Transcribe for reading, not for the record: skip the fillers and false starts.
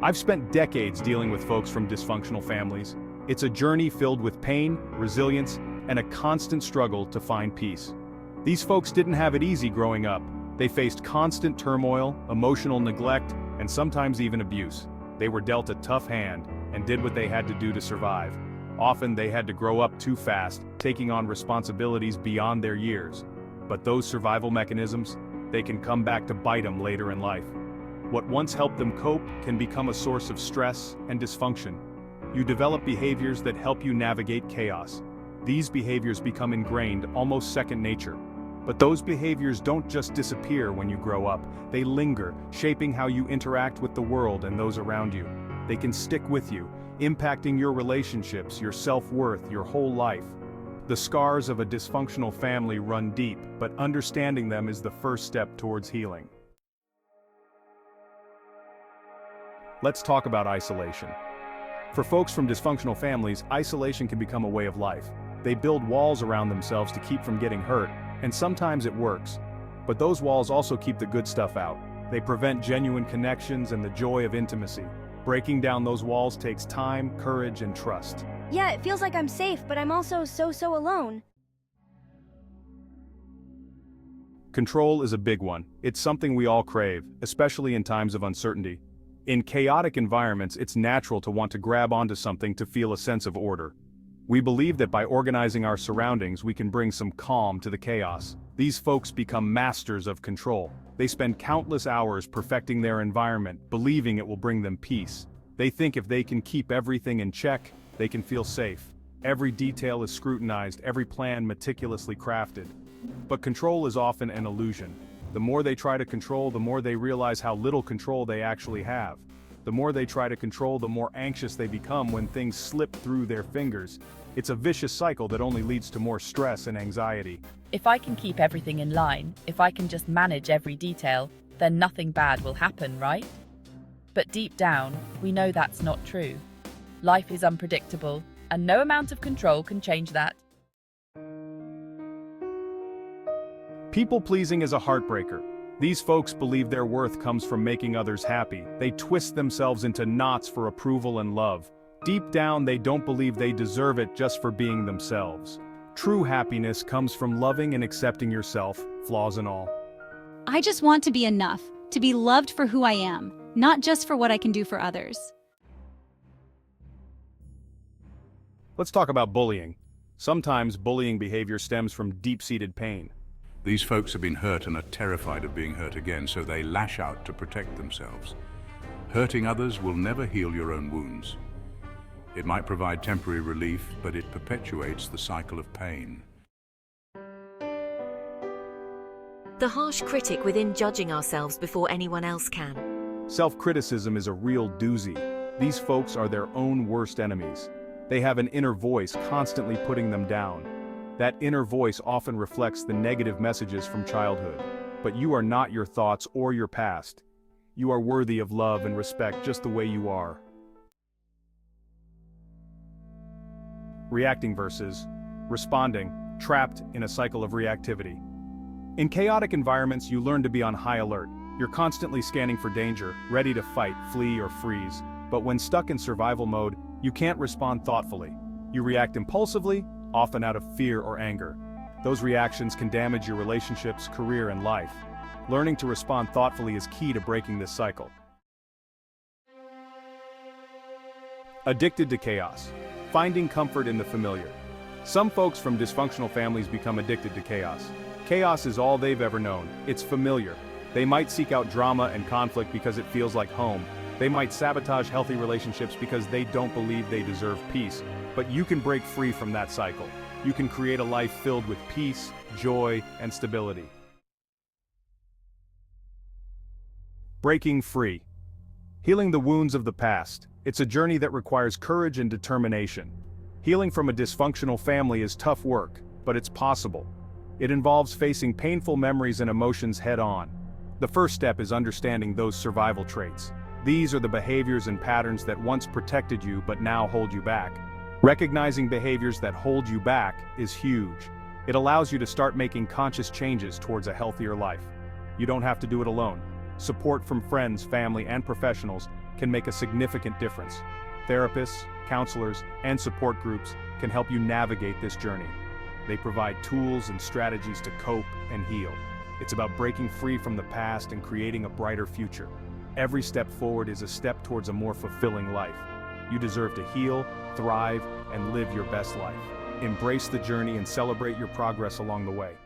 I've spent decades dealing with folks from dysfunctional families. It's a journey filled with pain, resilience, and a constant struggle to find peace. These folks didn't have it easy growing up. They faced constant turmoil, emotional neglect, and sometimes even abuse. They were dealt a tough hand and did what they had to do to survive. Often they had to grow up too fast, taking on responsibilities beyond their years. But those survival mechanisms, they can come back to bite them later in life. What once helped them cope can become a source of stress and dysfunction. You develop behaviors that help you navigate chaos. These behaviors become ingrained, almost second nature. But those behaviors don't just disappear when you grow up. They linger, shaping how you interact with the world and those around you. They can stick with you, impacting your relationships, your self-worth, your whole life. The scars of a dysfunctional family run deep, but understanding them is the first step towards healing. Let's talk about isolation. For folks from dysfunctional families, isolation can become a way of life. They build walls around themselves to keep from getting hurt, and sometimes it works. But those walls also keep the good stuff out. They prevent genuine connections and the joy of intimacy. Breaking down those walls takes time, courage, and trust. Yeah, it feels like I'm safe, but I'm also so alone. Control is a big one. It's something we all crave, especially in times of uncertainty. In chaotic environments, it's natural to want to grab onto something to feel a sense of order. We believe that by organizing our surroundings, we can bring some calm to the chaos. These folks become masters of control. They spend countless hours perfecting their environment, believing it will bring them peace. They think if they can keep everything in check, they can feel safe. Every detail is scrutinized, every plan meticulously crafted. But control is often an illusion. The more they try to control, the more they realize how little control they actually have. The more they try to control, the more anxious they become when things slip through their fingers. It's a vicious cycle that only leads to more stress and anxiety. If I can keep everything in line, if I can just manage every detail, then nothing bad will happen, right? But deep down, we know that's not true. Life is unpredictable, and no amount of control can change that. People-pleasing is a heartbreaker. These folks believe their worth comes from making others happy. They twist themselves into knots for approval and love. Deep down, they don't believe they deserve it just for being themselves. True happiness comes from loving and accepting yourself, flaws and all. I just want to be enough, to be loved for who I am, not just for what I can do for others. Let's talk about bullying. Sometimes bullying behavior stems from deep-seated pain. These folks have been hurt and are terrified of being hurt again, so they lash out to protect themselves. Hurting others will never heal your own wounds. It might provide temporary relief, but it perpetuates the cycle of pain. The harsh critic within, judging ourselves before anyone else can. Self-criticism is a real doozy. These folks are their own worst enemies. They have an inner voice constantly putting them down. That inner voice often reflects the negative messages from childhood. But you are not your thoughts or your past. You are worthy of love and respect just the way you are. Reacting versus responding, trapped in a cycle of reactivity. In chaotic environments, you learn to be on high alert. You're constantly scanning for danger, ready to fight, flee, or freeze. But when stuck in survival mode, you can't respond thoughtfully. You react impulsively, often out of fear or anger. Those reactions can damage your relationships, career, and life. Learning to respond thoughtfully is key to breaking this cycle. Addicted to chaos. Finding comfort in the familiar. Some folks from dysfunctional families become addicted to chaos. Chaos is all they've ever known. It's familiar. They might seek out drama and conflict because it feels like home. They might sabotage healthy relationships because they don't believe they deserve peace. But you can break free from that cycle. You can create a life filled with peace, joy, and stability. Breaking free. Healing the wounds of the past. It's a journey that requires courage and determination. Healing from a dysfunctional family is tough work, but it's possible. It involves facing painful memories and emotions head-on. The first step is understanding those survival traits. These are the behaviors and patterns that once protected you but now hold you back. Recognizing behaviors that hold you back is huge. It allows you to start making conscious changes towards a healthier life. You don't have to do it alone. Support from friends, family, and professionals can make a significant difference. Therapists, counselors, and support groups can help you navigate this journey. They provide tools and strategies to cope and heal. It's about breaking free from the past and creating a brighter future. Every step forward is a step towards a more fulfilling life. You deserve to heal, thrive, and live your best life. Embrace the journey and celebrate your progress along the way.